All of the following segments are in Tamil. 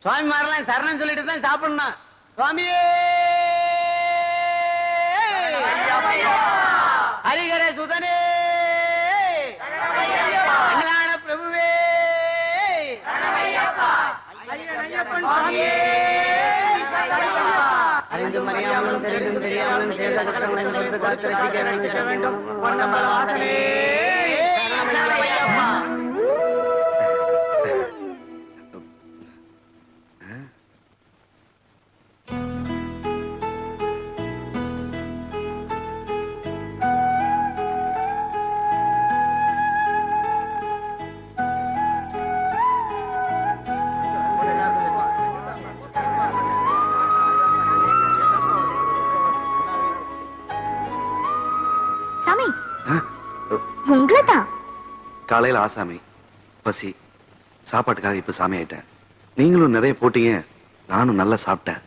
சுவாமி மாரெல்லாம் சரணம் சொல்லிட்டு தான் சாப்பிடணும். சுவாமியே ஹரிகர சுதனே பிரபுவே அறிந்தும் அறியாமலும் தெரிந்தும் தெரியாமலும் சேர்ந்த குற்றங்களையும் பொறுத்து காத்து ரசிக்க வேண்டும். காலையில் ஆசாமி பசி சாப்பாட்டுக்காக இப்ப சாமி ஆயிட்டேன். நீங்களும் நிறைய போட்டீங்க, நானும் நல்லா சாப்பிட்டேன்.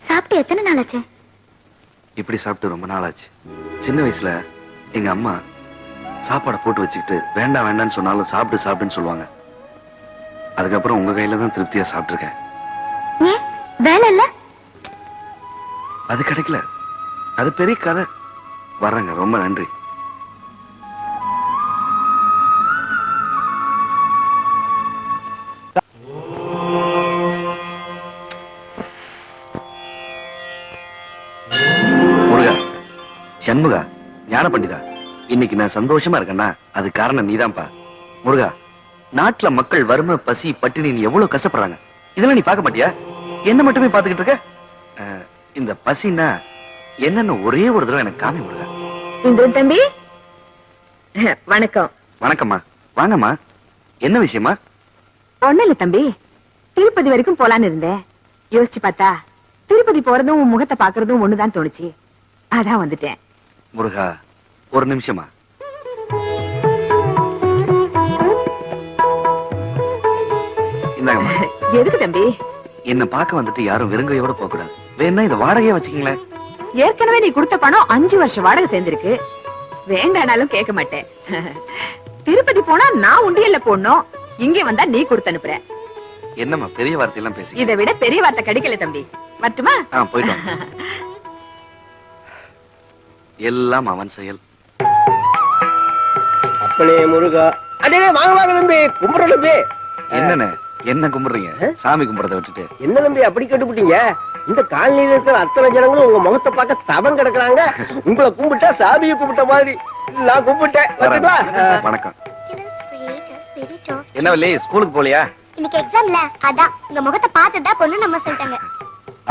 சாப்பிட்டு எத்தனை நாள் ஆச்சு? இப்படி சாப்பிட்டு ரொம்ப நாள் ஆச்சு. சின்ன வயசுல எங்க அம்மா சாப்பாடை போட்டு வச்சுக்கிட்டு வேண்டாம் வேண்டாம்னு சொன்னாலும் சாப்பிட்டு சாப்பிட்டுன்னு சொல்லுவாங்க. அதுக்கப்புறம் உங்க கையில தான் திருப்தியா சாப்பிட்டுருக்கேன். வேலை இல்ல, அது கிடைக்கல, அது பெரிய கதை. வர்றேங்க, ரொம்ப நன்றி. சண்முகா, ஞான பண்டிதா, இன்னைக்கு நான் சந்தோஷமா இருக்கேன்னா அது காரணம் நீதான்ப்பா. முருகா, நாட்டுல மக்கள் வறுமை பசி பட்டினி எவ்வளவு கஷ்டப்படுறாங்க, இதெல்லாம் நீ பார்க்க மாட்டியா? என்ன மட்டுமே பாத்துக்கிட்டு இருக்க? இந்த பசின்னா என்னன்னு ஒரே ஒரு தடவை எனக்கு காமி முருகா. இந்த தம்பி வணக்கம். வணக்கம்மா, வாங்கம்மா. என்ன விஷயமா? ஒண்ணு இல்ல தம்பி, திருப்பதி வரைக்கும் போலான்னு இருந்தேன். யோசிச்சு பார்த்தா திருப்பதி போறதும் உன் முகத்தை பாக்குறதும் ஒண்ணுதான் தோணுச்சு, அதான் வந்துட்டேன். முருகா, ஒரு நிமிஷமா. இந்தாங்கம்மா. எதுக்கு தம்பி? என்ன பார்க்க வந்துட்டு யாரும் வெறுங்கையோட போக கூடாது. வேணா இத வாடகையே வச்சுக்கீங்களேன். ஏற்கனவே நீ கொடுத்த பணம் 5 வருஷம் வாடகை சேர்ந்திருக்கு, வேண்டானாலும் கேட்க மாட்டேன். திருப்பதி போனா நான் உண்டியல்ல போடணும், இங்க வந்தா நீ கொடுத்து அனுப்புற. என்னம்மா பெரிய வார்த்தை எல்லாம் பேசி? இதை விட பெரிய வார்த்தை கிடைக்கல தம்பி. மட்டுமா? போயிட்டோம். எல்லாம் அவன் செயல். அப்பனே முருகா. அடே வாங்க வாங்க தம்பி, கும்பிடுற தம்பி. என்னன்னு என்ன கும்பிடுறீங்க? சாமி கும்பிடுறத விட்டுட்டு. என்ன தம்பி அப்படி கேட்டுப்புட்டீங்க? இந்த காலனியில இருக்கிற அத்தனை ஜனங்களும் உங்க முகத்தை பார்க்க தவம் கிடக்குறாங்க. உங்களை கும்பிட்டா சாமியை கும்பிட்ட மாதிரி நான் கும்பிட்டேன். வணக்கம். என்ன வள்ளி, ஸ்கூலுக்கு போலியா? இன்னைக்கு எக்ஸாம்ல, அதான் உங்க முகத்தை பார்த்ததா பொண்ணு நம்ம சொல்லிட்டாங்க.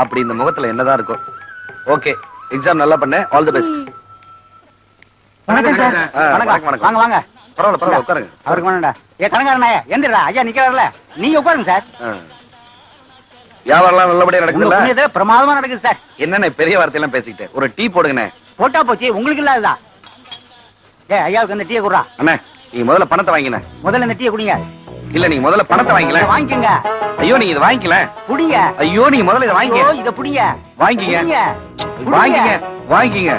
அப்படி இந்த முகத்துல என்னதான் இருக்கும்? ஓகே, எக்ஸாம் நல்லா பண்ண. All the best. வணக்கம் சார். வணக்கம். வாங்க வாங்க. பரவாயில்ல பரவாயில்ல, உட்காருங்க. அவருக்கு வேணாம்டா. கணக்காரனே எந்திரா, ஐயா நிக்கிறாருல, நீங்க உட்காருங்க சார். வியாபாரம் நல்லபடியா நடக்குதுல்ல? பிரமாதமா நடக்குது சார். என்னென்ன பெரிய வார்த்தை எல்லாம் பேசிக்கிட்டு, ஒரு டீ போடுங்கண்ணே. போட்டா போச்சு, உங்களுக்கு இல்லாததான். ஐயாவுக்கு அந்த டீயை குடுறா. அண்ணே, நீங்க முதல்ல பணத்தை வாங்கின. முதல்ல இந்த டீயை குடிங்க. இல்ல, நீங்க முதல்ல பணத்தை வாங்கிக்கல. வாங்கிக்கங்க. ஐயோ, நீங்க இதை வாங்கிக்கல. குடிங்க. ஐயோ, நீங்க முதல்ல இதை வாங்கிக்க. இதை புடிங்க. வாங்கிக்கங்க. வாங்கிக்கங்க. வாங்கிக்கங்க.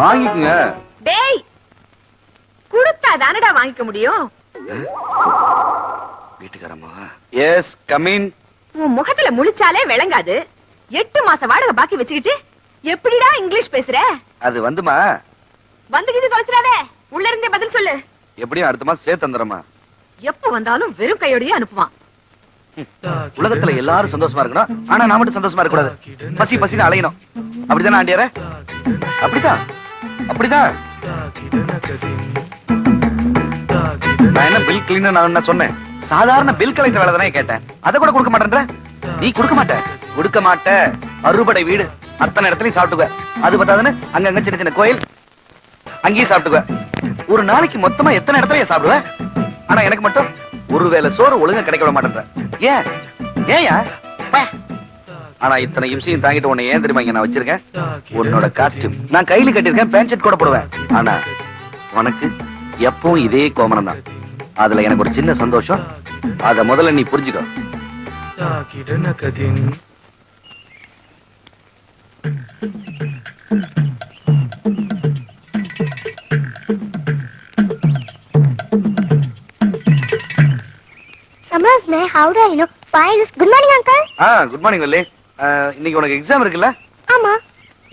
வாங்கிக்கங்க. டேய், குடுத்தா தானடா வாங்கிக்க முடியும். வீட்டுக்காரம்மா. Yes, come in. உன் முகத்துல முழிச்சாலே விளங்காது. 8 மாச வாடகை பாக்கி வச்சுக்கிட்டு எப்படிடா இங்கிலீஷ் பேசுற? அது வந்துமா, வந்துகிட்டு தொலைச்சிடாதே, உள்ள இருந்தே பதில் சொல்லு. எப்படியும் அடுத்த மாசம் சேர்த்து தந்துறமா. எப்ப வந்தாலும் வெறும் கையோடயே அனுப்புவான். உலகத்துல எல்லாரும் சந்தோஷமா இருக்கணும், ஆனா நான் மட்டும் சந்தோஷமா இருக்க கூடாது. பசி பசின்னு அலையணும். அப்படிதானே ஆண்டியார? அப்படிதான் அப்படிதான். நான் என்ன பில் கிளீனர் நான் சொன்னேன்? சாதாரண பில் கலெக்டர் வேலை தானே கேட்டேன். அதை கூட கொடுக்க மாட்டேன்ற. நீ கொடுக்க மாட்ட, கொடுக்க மாட்ட. அறுபடை வீடு, அத்தனை இடத்துலயும் சாப்பிட்டுக்குவ. அது பத்தாதுன்னு அங்கங்க சின்ன சின்ன கோயில், அங்கேயும் சாப்பிட்டுக்குவ. ஒரு நாளைக்கு மொத்தமா எத்தனை இடத்துல சாப்பிடுவ? ஆனா எனக்கு மட்டும் ஒருவேளை சோறு ஒழுங்கா கிடைக்க விட மாட்டேன்ற. ஏன்? ஏயா? ஆனா இத்தனை இம்சையும் தாங்கிட்டு உன்னை ஏன் தெரியுமா இங்க நான் வச்சிருக்கேன்? உன்னோட காஸ்டியூம் நான் கையில கட்டிருக்கேன், பேண்ட் ஷர்ட் கூட போடுவேன். ஆனா உனக்கு எப்பவும் இதே கோமணம் தான். அதுல எனக்கு ஒரு சின்ன சந்தோஷம், அத முதல்ல நீ புரிஞ்சுக்கோ. Summers mein how do I know good morning uncle. Good morning Valli. இன்னைக்கு உனக்கு எக்ஸாம் இருக்குல்ல? ஆமா.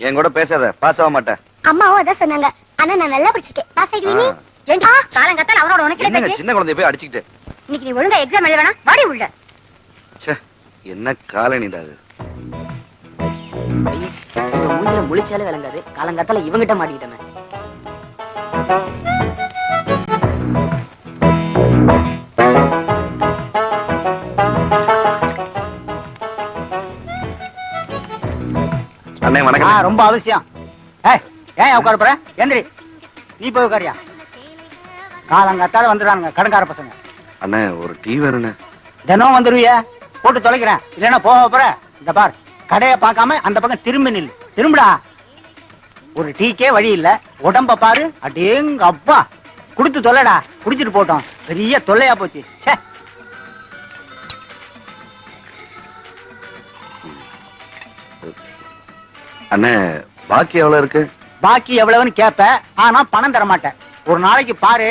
என் கூட பேசாத, பாஸ் ஆக மாட்டேன். அம்மாவும் அதான் சொன்னாங்க. ஆனா நான் நல்லா படிச்சிட்டேன். பாஸ் ஆயிடுவீ நீ. ஏண்டா காலங்கத்தால அவரோட உனக்கு என்ன பேச்சு? சின்ன குழந்தைய போய் அடிச்சிட்டு. இன்னைக்கு நீ ஒழுங்கா எக்ஸாம் எழுத வேணாம். வாடி உள்ள. ச்சே, என்ன காலனிடா அது. மூஞ்சில முழிச்சாலே விளங்காது. காலங்காத்தால இவங்கிட்ட மாட்டிக்கிட்டமே. அண்ணே வணக்கம். ரொம்ப அவசியம். ஏன் உட்கார போற? எந்திரி, நீ போய் உட்காரியா. காலங்காத்தால வந்துடுறானுங்க கடன்கார பசங்க. அண்ணே ஒரு டீ வேணுண்ணே. தினம் வந்துருவிய, போட்டு தொலைக்கிறேன். இல்லன்னா போக போற. இந்த பார், கடையை பார்க்காம அந்த பக்கம் திரும்பி நில்லு. திரும்புடா. ஒரு டீக்கே வழி இல்ல. உடம்ப பாரு. அடேங்க அப்பா, குடுத்து தொலைடா. குடிச்சிட்டு போட்டோம். பெரிய தொல்லையா போச்சு. ச்சே. அண்ணே பாக்கி எவ்வளவு இருக்கு? பாக்கி எவ்வளவுன்னு கேப்ப, ஆனா பணம் தர மாட்டேன். ஒரு நாளைக்கு பாரு,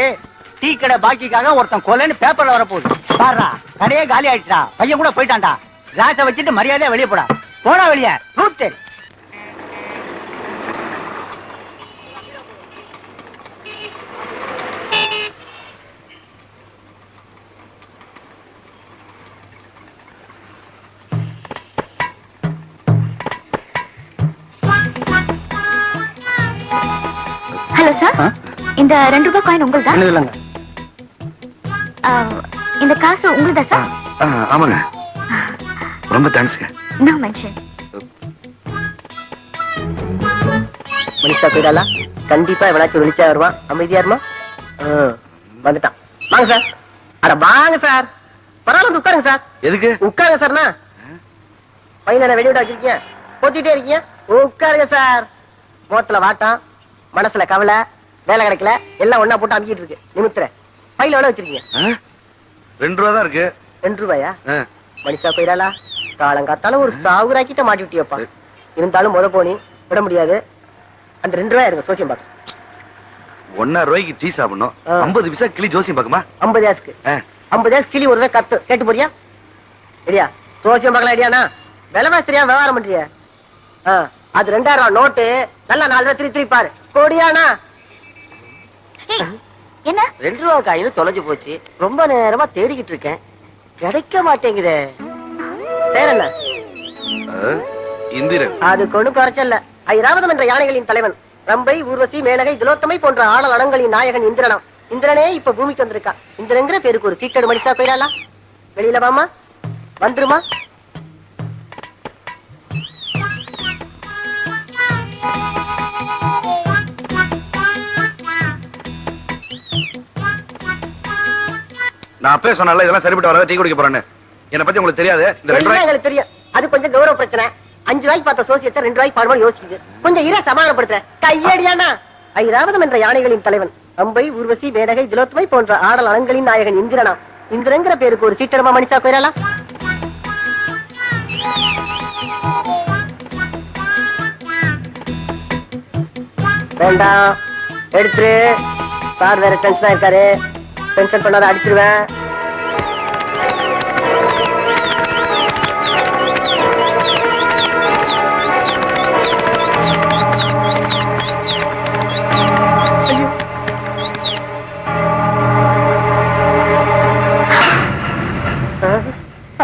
டீ கடை பாக்கிக்காக ஒருத்தன் கொலைன்னு பேப்பர்ல வரப்போகுது. பாருடா, கடையே காலி ஆயிடுச்சுடா. பையன் கூட போயிட்டான்டா. கிளாஸ வச்சுட்டு மரியாதையா வெளியே போடா. போடா வெளியே. ரூத் தெரி. Hello sir. இந்த 2 ரூபாய் காயின் உங்களுதா? இல்லங்க, இந்த காசு உங்களுதா சார்? ஆமாங்க, ரொம்ப தேங்க்ஸ்ங்க. No mention. மனிஷா போயிடலாம். கண்டிப்பா எவனாச்சும் வெளிச்சா வருவான். அமைதியா இருமா. வந்துட்டான். வாங்க சார். அட வாங்க சார். பரவாயில்ல, வந்து உட்காருங்க சார். எதுக்கு உட்காருங்க சார்னா. பையன வெளியிட வச்சிருக்கீங்க, போத்திட்டே இருக்கீங்க. உட்காருங்க சார். முகத்துல வாட்டம், மனசுல கவலை, வேலை கிடைக்கல, எல்லாம் ஒன்னா போட்டு அமுக்கிட்டு இருக்கு. நிமித்துற பையில எவ்வளவு வச்சிருக்கீங்க? 2 ரூபா தான் இருக்கு. 2 ரூபாயா? மனிஷா போயிடாலா. காலங்காத்தால ஒரு சாவுராக்கிட்ட மாட்டி விட்டியப்பா. இருந்தாலும் முத போனி விட முடியாது. அந்த 2 ரூபாய் இருங்க, சோசியம் பாக்க. 1.5 ரூபாய்க்கு டீ சாப்பிடணும். 50 பைசா கிளி ஜோசியம் பாக்குமா? 50 காசுக்கு 50 காசு கிளி. ஒரு கத்து கேட்டு போறியா? இல்லையா? சோசியம் பார்க்கலாம். ஐடியாண்ணா விலைவாசி தெரியாம விவகாரம் பண்றிய. அது 2000 ரூபாய் நோட்டு. நல்லா 4 ரூபாய் திருப்பி பாரு. கோடியானா? என்ன? 2 ரூபாய் காயின் தொலைஞ்சு போச்சு. ரொம்ப நேரமா தேடிக்கிட்டு இருக்கேன், கிடைக்க மாட்டேங்குதே. பேர் என்ன? இந்திரன். அது கொண்டு குறைச்சல்ல. ஐராவதம் என்ற யானைகளின் தலைவன். ரம்பை, ஊர்வசி, மேனகை, திலோத்தமை போன்ற ஆடல் அடங்களின் நாயகன் இந்திரனாம். இந்திரனே இப்ப பூமிக்கு வந்திருக்கான். இந்திரங்கிற பேருக்கு ஒரு சீட்டடு மனுஷா போயிடலாம். வெளியில வாமா, வந்துருமா. நான் அப்பவே சொன்னல இதெல்லாம் சரிப்பட்டு வராத, டீ குடிக்க போறேன்னு. என்ன பத்தி உங்களுக்கு தெரியாது. இந்த 2 ரூபாய் எங்களுக்கு தெரியும். அது கொஞ்சம் கௌரவ பிரச்சனை. 5 ரூபாய்க்கு பார்த்த சோசியத்தை 2 ரூபாய்க்கு பாடுவோம் யோசிக்குது. கொஞ்சம் இர சமாதானப்படுத்துற கையடியானா. ஐராவதம் என்ற யானைகளின் தலைவன். ரம்பை, ஊர்வசி, மேனகை, திலோத்தமை போன்ற ஆடல் அடங்களின் நாயகன் இந்திரனாம். இந்திரங்கிற பேருக்கு ஒரு சீட்டடமா மனுஷா போயிடலாம். வேண்டாம், எடுத்துரு. சார் வேற டென்ஷனா இருக்காரு. டென்ஷன் பண்ணாத, அடிச்சிருவேன்.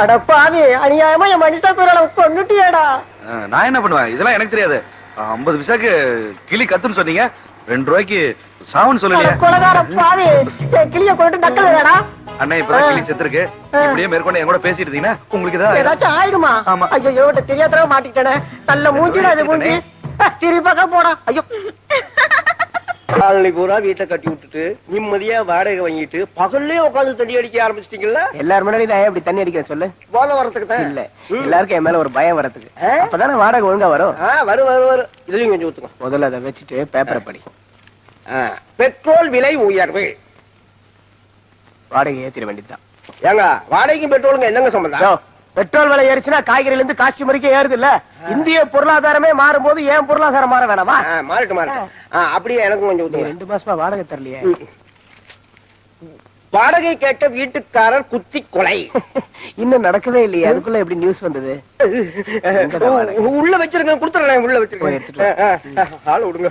அடப்பாவி, அநியாயமா என் மனுஷா குரலை கொன்னுட்டியாடா. நான் என்ன பண்ணுவேன்? இதெல்லாம் எனக்கு தெரியாது. 50 பைசாக்கு கிளி கத்துன்னு சொன்னீங்க, 2 ரூபாய்க்கு சாவுன்னு சொல்லலையே. கொலகார பாவி, என் கிளிய கொண்டு நக்கல் வேடா. அண்ணே இப்பதான் கிளி செத்துருக்கு. இப்படியே மேற்கொண்டு என் கூட பேசிட்டு இருந்தீங்கன்னா உங்களுக்கு ஏதாச்சும் ஆயிடுமா? ஆமா. ஐயோ, தெரியாதவங்க மாட்டிக்கிட்டேனே. நல்ல மூஞ்சிடா அது மூஞ்சி. திருப்பக்க போடா. ஐயோ, காலனி பூரா வீட்டை கட்டி விட்டுட்டு நிம்மதியா வாடகை வாங்கிட்டு பகல்லே உட்காந்து தண்ணி அடிக்க ஆரம்பிச்சிட்டீங்களா? எல்லாரும் முன்னாடி நான் எப்படி தண்ணி அடிக்கிறேன் சொல்லு? போல வரதுக்கு தான் இல்ல, எல்லாருக்கும் என் மேல ஒரு பயம் வரதுக்கு. அப்பதானே வாடகை ஒழுங்கா வரும். வரும் வரும் வரும். இதுலயும் கொஞ்சம் ஊத்துக்கோ. முதல்ல அதை வச்சுட்டு பேப்பரை படி. பெட்ரோல் விலை உயர்வு. வாடகை ஏத்திர வேண்டியதுதான். ஏங்க, வாடகைக்கும் பெட்ரோலுங்க என்னங்க சம்பந்தம்? பெட்ரோல் விலை ஏறிச்சுன்னா காய்கறில இருந்து காஸ்டியூம் வரைக்கும் ஏறுது இல்ல? இந்திய பொருளாதாரமே மாறும் போது ஏன் பொருளாதாரம் மாற வேணாமா? மாறட்டும் மாறட்டும். அப்படியே எனக்கும் கொஞ்சம் 2 மாசமா வாடகை தரலையே. வாடகை கேட்ட வீட்டுக்காரர் குத்தி கொலை. இன்னும் நடக்கவே இல்லையே, அதுக்குள்ள எப்படி நியூஸ் வந்தது? உள்ள வச்சிருக்க, கொடுத்துறேன். உள்ள வச்சிருக்கேன், ஆள் விடுங்க.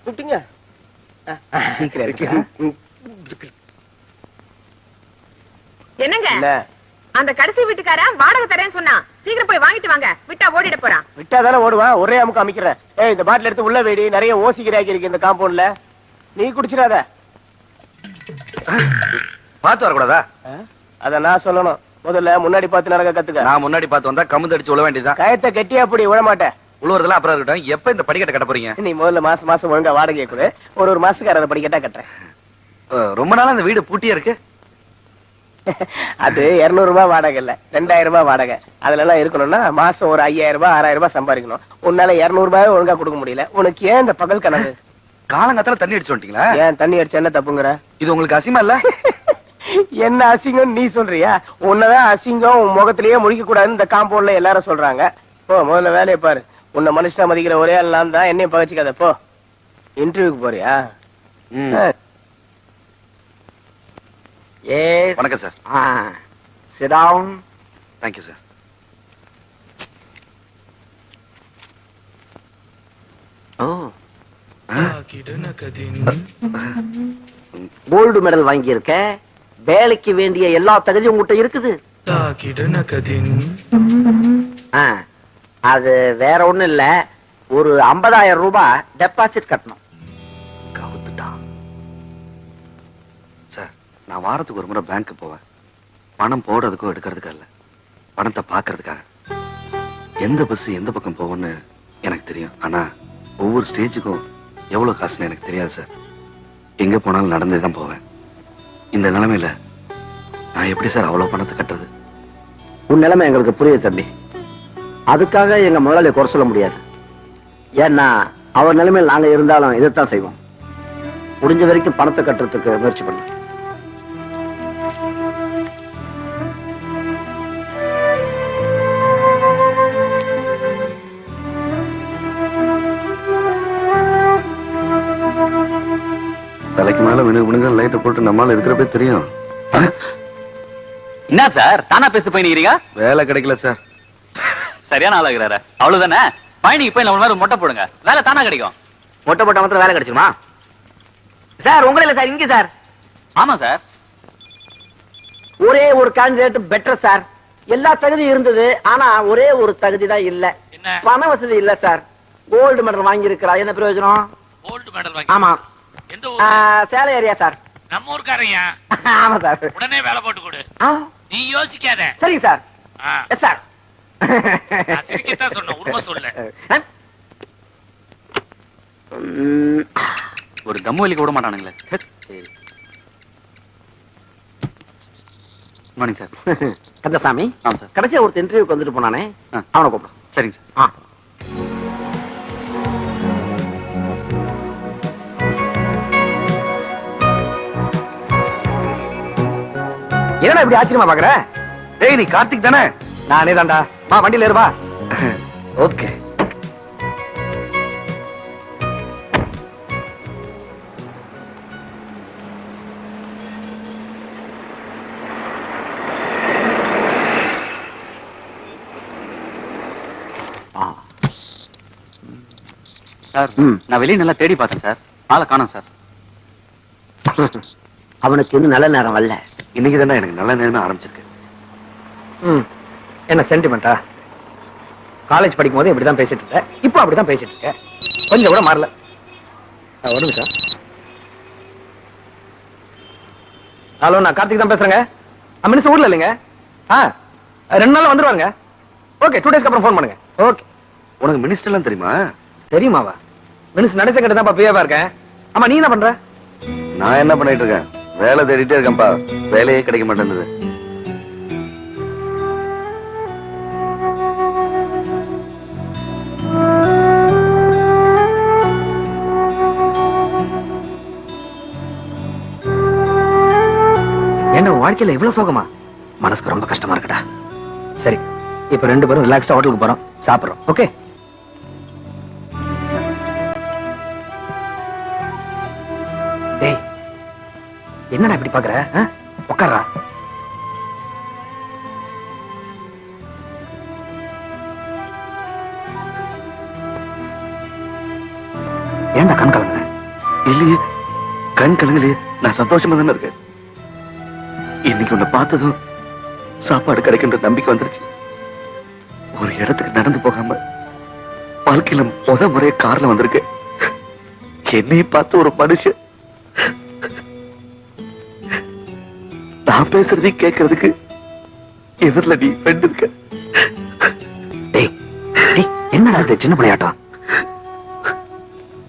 விட்டுங்க, சீக்கிரம். என்னங்க அந்த கடைசி வீட்டுக்காரன் வாடகை தரேன்னு சொன்னா, சீக்கிரம் போய் வாங்கிட்டு வாங்க, விட்டா ஓடிட போறான். விட்டா தானே ஓடுவான், ஒரே அமுக்கு அமைக்கிறேன். இந்த பாட்டில் எடுத்து உள்ள வேடி, நிறைய ஓசிக்கிறாக்கி இருக்கு இந்த காம்பவுண்ட்ல, நீ குடிச்சிடாத. பார்த்து வரக்கூடாதா? அத நான் சொல்லணும். முதல்ல முன்னாடி பார்த்து நடக்க கத்துக்க. நான் முன்னாடி பார்த்து வந்தா கமுந்து அடிச்சு விழ வேண்டியதுதான். கயத்தை கெட்டியா அப்படி விழ மாட்டேன். உழுவுறதெல்லாம் அப்புறம் இருக்கட்டும். எப்ப இந்த படிக்கட்டை கட்ட போறீங்க? நீ முதல்ல மாசம் மாசம் ஒழுங்கா வாடகை கொடு, ஒரு மாசத்துக்கு அதை படிக்கட்டா கட்டுறேன். ரொம்ப நாளா அந்த வீடு பூட்டியே இருக்கு. அது 200 ரூபாய் வாடகை இல்ல, 2000 ரூபாய் வாடகை. அதுல எல்லாம் இருக்கணும்னா மாசம் ஒரு 5000 ரூபாய் 6000 ரூபாய் சம்பாதிக்கணும். உன்னால 200 ரூபாய் ஒழுங்கா கொடுக்க முடியல. உனக்கு ஏன் இந்த பகல் கனவு? காலங்காத்தால தண்ணி அடிச்சு வந்துட்டீங்களா? ஏன் தண்ணி அடிச்சா என்ன தப்புங்கிற? இது உங்களுக்கு அசிங்கமா இல்ல? என்ன அசிங்கம் நீ சொல்றியா? உன்னதான் அசிங்கம் உன் முகத்திலேயே முழிக்க கூடாதுன்னு இந்த காம்பவுண்ட்ல எல்லாரும் சொல்றாங்க. போ முதல்ல வேலையை பாரு. உன்னை மனுஷனா மதிக்கிற ஒரே ஆள் நான் தான், என்னையும் பகச்சிக்காத. போ, இன்டர்வியூக்கு போறியா? வணக்கம் sir. Sit down. Thank you sir. Gold medal வாங்கி இருக்க, வேலைக்கு வேண்டிய எல்லா தகுதியும் உங்ககிட்ட இருக்குது. அது வேற ஒண்ணும் இல்ல, ஒரு 50,000 ரூபாய் டெபாசிட் கட்டணும். சார், நான் வாரத்துக்கு ஒரு முறை பேங்க் போவேன். பணம் போடுறதுக்கோ எடுக்கிறதுக்கோ இல்ல, பணத்தை பாக்குறதுக்காக. எந்த பஸ் எந்த பக்கம் போகும்னு எனக்கு தெரியும். ஆனா ஒவ்வொரு ஸ்டேஜுக்கும் எவ்வளவு காசுன்னு எனக்கு தெரியாது சார். எங்க போனாலும் நடந்தே தான் போவேன். இந்த நிலைமையில நான் எப்படி சார் அவ்வளவு பணத்தை கட்டுறது? உன் நிலைமை எங்களுக்கு புரியுது தம்பி. அதுக்காக எங்க முதலாளியை குறை சொல்ல முடியாது. ஏன்னா அவர் நிலைமையில் நாங்க இருந்தாலும் இதைத்தான் செய்வோம். முடிஞ்ச வரைக்கும் பணத்தை கட்டுறதுக்கு முயற்சி பண்ணுவோம். தலைக்கு மேல வினுங்க லைட்டை போட்டு நம்மால இருக்கிறப்பே தெரியும். என்ன சார் தானா பேச போயினீங்க? வேலை கிடைக்கல சார். சரியான ஆளாகிறாரு, அவ்வளவுதானே. பயணிக்கு போய் நம்ம மொட்டை போடுங்க, வேலை தானா கிடைக்கும். மொட்டை போட்ட மாத்திரம் வேலை கிடைச்சுமா சார்? உங்கள இல்ல சார், இங்க சார். ஆமா சார், ஒரே ஒரு கேண்டிடேட் பெட்டர் சார். எல்லா தகுதியும் இருந்தது, ஆனா ஒரே ஒரு தகுதி தான் இல்ல. பண வசதி இல்ல சார். கோல்டு மெடல் வாங்கி இருக்கிறா, என்ன பிரயோஜனம்? கோல்டு மெடல் வாங்கி? ஆமா. எந்த ஊர்? Salem area sir. நம்ம ஊர்க்காரங்க. ஆமா சார். உடனே வேலை போட்டு கொடு, நீ யோசிக்காத. சரிங்க சார். Yes sir. சிரிக்கத்தான் சொன்ன, உண்மை சொல்லு. ஒரு தம்மு வலிக்க விட மாட்டானுங்களே. Morning sir. கந்தசாமி. ஆமா சார். கடைசியா ஒரு இன்டர்வியூக்கு வந்துட்டு போனானே, அவனை கூப்பிடு. சரிங்க சார். என்னடா இப்படி ஆச்சரியமா பாக்குற? டேய், நீ கார்த்திக் தானே? நானே தான்டா. வா வண்டியில ஏறுவா. ஓகே. சார், நான் வெளியே நல்லா தேடி பார்த்தேன் சார், ஆளை காணோம் சார். அவனுக்கு இன்னும் நல்ல நேரம் வரல. இன்னைக்கு தானே எனக்கு நல்ல நேரமே ஆரம்பிச்சிருக்கு. என்ன சென்டிமெண்டா? காலேஜ் படிக்கும் போது இப்படிதான் பேசிட்டு இருக்க, இப்போ அப்படிதான் பேசிட்டு இருக்க, கொஞ்சம் கூட மாறல. ஒரு நிமிஷம். ஹலோ, நான் கார்த்திக் தான் பேசுறேங்க. மினிஸ்டர் ஊர்ல இல்லைங்க. 2 நாள்ல வந்துருவாங்க. ஓகே, 2 டேஸ்க்கு அப்புறம் ஃபோன் பண்ணுங்க. ஓகே. உனக்கு மினிஸ்டர் எல்லாம் தெரியுமா? தெரியுமாவா? மினிஸ்டர் நடேசன் கிட்ட தான் பிஏவா இருக்கேன். ஆமா, நீ என்ன பண்ற? நான் என்ன பண்ணிட்டு இருக்கேன்? வேலை தேடிட்டே இருக்கேன்ப்பா, வேலையே கிடைக்க மாட்டேங்குது. என்ன வாழ்க்கையில இவ்வளவு சோகமா? மனசுக்கு ரொம்ப கஷ்டமா இருக்குடா. சரி, இப்ப 2 பேரும் ரிலாக்ஸ்டா ஹோட்டலுக்கு போறோம், சாப்பிடுறோம். ஓகே? டேய், என்னடா இப்படி பாக்குற? உட்கார்றா. ஏன்டா கண் கலங்குற? இல்லையே, கண் கலங்கலையே, நான் சந்தோஷமா தானே இருக்கேன். இன்னைக்கு உன்னை பார்த்ததும் சாப்பாடு கிடைக்கின்ற நம்பிக்கை வந்துருச்சு. ஒரு இடத்துக்கு நடந்து போகாம வாழ்க்கையில முறைய கார்ல வந்திருக்கு. என்னையும் பார்த்து ஒரு மனுஷன் நான் பேசுறதை கேட்கறதுக்கு எதிரில நீ ஃப்ரெண்ட் இருக்க. என்னடா இது சின்ன பிள்ளையாட்டம்?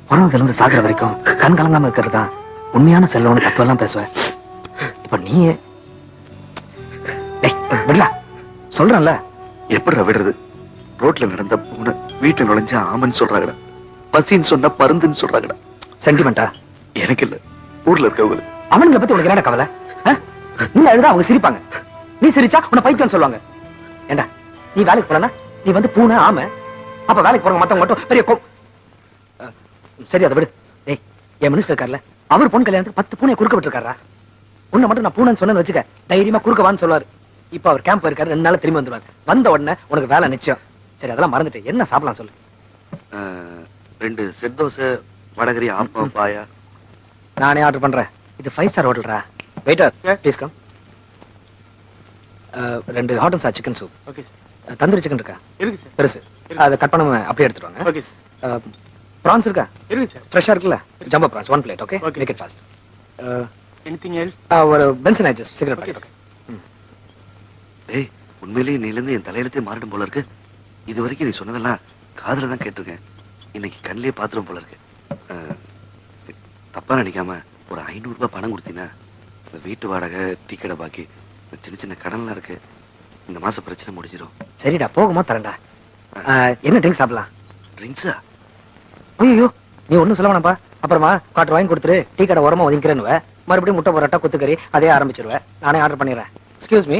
பிறந்ததுல இருந்து சாகுற வரைக்கும் கண் கலங்காம இருக்கிறது தான் உண்மையான செல்வம்னு தத்துவம் எல்லாம் பேசுவேன். இப்ப நீ விடுறா, சொல்றேன்ல. எப்படிடா விடுறது? ரோட்ல நடந்த பூனை வீட்டுல நுழைஞ்ச ஆமன்னு சொல்றாங்கடா, பசின்னு சொன்னா பருந்துன்னு சொல்றாங்கடா. சென்டிமெண்டா? எனக்கு இல்ல, ஊர்ல இருக்கவங்க. அவனுங்களை பத்தி உனக்கு என்ன கவலை? நீ அழுதா அவங்க சிரிப்பாங்க, நீ சிரிச்சா உன்னை பைத்தியம் சொல்லுவாங்க. ஏண்டா நீ வேலைக்கு போலனா நீ வந்து பூனை ஆமை, அப்ப வேலைக்கு போறவங்க மத்தவங்க மட்டும் பெரிய சரி அதை விடு. ஏய், என் மினிஸ்டர் இருக்கார்ல, அவர் பொண்ணு கல்யாணத்துக்கு 10 பூனையை குறுக்க விட்டுருக்காரா? உன்னை மட்டும் நான் பூனைன்னு சொன்னேன்னு வச்சுக்க, தைரியமா குறுக்கவான்னு சொல்லுவாரு. இப்ப அவர் கேம்ப் இருக்காரு, 2 நாள் திரும்பி வந்துருவாரு. வந்த உடனே உனக்கு வேலை நிச்சயம். சரி, அதெல்லாம் மறந்துட்டு என்ன சாப்பிடலாம் சொல்லு. 2 செட் தோசை, வடகரி, ஆப்பம், பாயா. நானே ஆர்டர் பண்றேன். இது 5 ஸ்டார் ஹோட்டல்ரா. Waiter please come. 2 hot and sour chicken soup. Okay sir. Tandoori chicken இருக்கா? இருக்கு சார். பெருசு, அதை கட் பண்ணாம அப்படியே எடுத்துட்டு வாங்க. Okay sir. prawns இருக்கா? இருக்கு சார். ஃப்ரெஷ்ஷா இருக்குல்ல? Jumbo prawns 1 plate. Okay, make it fast. Anything else? ஒரு Benson Hedges cigarette packet. Okay. டேய், உண்மையிலேயே நீல என் தலையெழுத்தே மாறிடும் போல இருக்கு. இது வரைக்கும் நீ சொன்னதெல்லாம் காதுல தான் கேட்டிருக்கேன், இன்னைக்கு கண்ணிலே பாத்துரும் போல இருக்கு. தப்பா நினைக்காம ஒரு 500 ரூபாய் பணம் கொடுத்தீங்கன்னா இந்த வீட்டு வாடகை, டீ கடை பாக்கி, சின்ன சின்ன கடன்லாம் இருக்கு, இந்த மாசம் பிரச்சனை முடிஞ்சிடும். சரிடா, போகுமா தரேன்டா. என்ன ட்ரிங்க் சாப்பிடலாம்? ட்ரிங்க்ஸா? ஐயோ, நீ ஒண்ணும் சொல்ல வேணாம்ப்பா. அப்புறமா காட்டு வாங்கி கொடுத்துரு, டீ கடை ஓரமா ஒதுங்கிறேன்னு மறுபடியும் முட்டை பரோட்டா, குத்துக்கறி அதே ஆரம்பிச்சிருவேன். நானே ஆர்டர் பண்ணிடுறேன். Excuse me,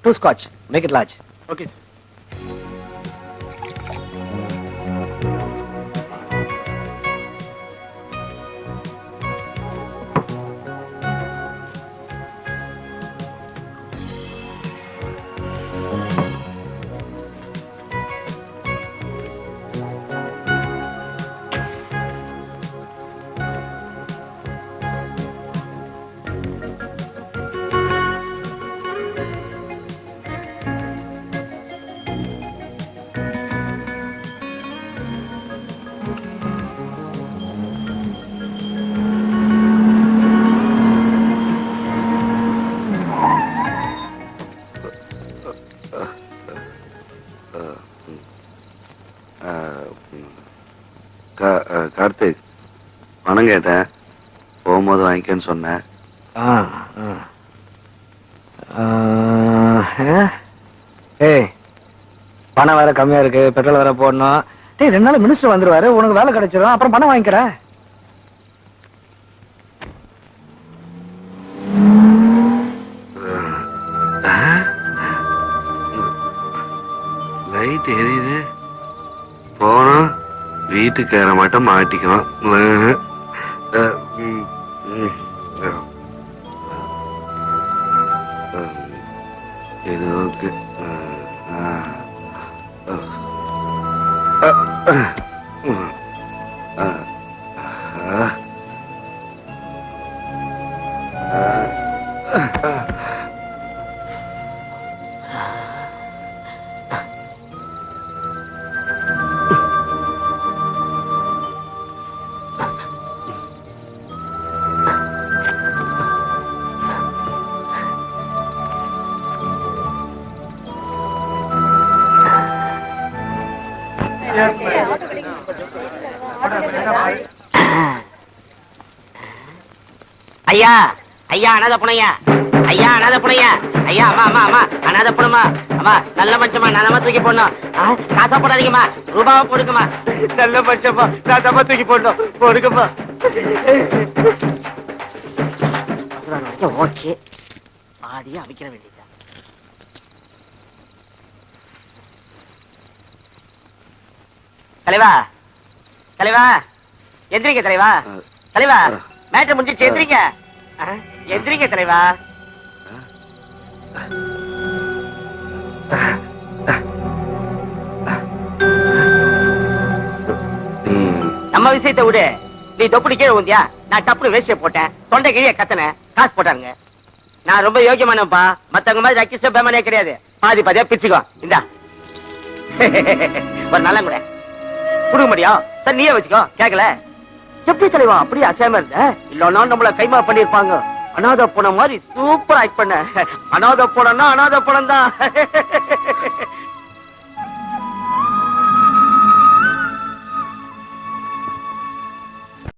2 scotch, make it large. Okay sir. Karthik, பணம் கேட்டேன், போகும்போது வாங்கிக்கன்னு சொன்னேன். ஏய், பணம் வேற கம்மியா இருக்கு, பெட்ரோல் வேற போடணும். டேய், 2 நாள் மினிஸ்டர் வந்துருவாரு, உனக்கு வேலை கிடைச்சிடும், அப்புறம் பணம் வாங்கிக்கிறேன். லைட் எரியுது, போனோம் வீட்டுக்கு ஏற மாட்டோம், மாட்டிக்குவோம். இது ஓகே. ஐயா, ஐயா அனாதை புனையா, ஐயா அனாதை புனையா, ஐயா அம்மா அம்மா அம்மா அனாதை புனமா, அம்மா நல்ல மனுஷமா, நானமா தூக்கி போடணும். காசா போடாதீங்கம்மா, ரூபாவா போடுங்கம்மா. நல்ல மனுஷமா, நானமா தூக்கி போடணும், போடுங்கம்மா. ஓகே, பாதியா அமைக்கிற வேண்டியதா. தலைவா, தலைவா எந்திரிங்க தலைவா, தலைவா மேட்ரு முடிஞ்சிருச்சு, எந்திரிங்க. எந்திரிங்க தலைவா. நம்ம விஷயத்தை விடு. நீ தொப்புடி கீழே ஊந்தியா, நான் டப்புனு வேஷ்டிய போட்டேன், தொண்டை கீழே கத்தனேன், காசு போட்டாருங்க. நான் ரொம்ப யோகியமானப்பா, மத்தவங்க மாதிரி ரக்கிஷ பேமனே கிடையாது. பாதி பாதியா பிரிச்சுக்கோ. இந்தா ஒரு நல்ல கூட கொடுக்க முடியும் சார், நீயே வச்சுக்கோ. கேக்கல எப்படி தலைவா அப்படியே அசையாம இருந்த? இல்லன்னா நம்மள கைமா பண்ணிருப்பாங்க. அனாதை போன மாதிரி சூப்பர் ஆக்ட் பண்ண. அனாதை போனம்னா அனாதை படம் தான்.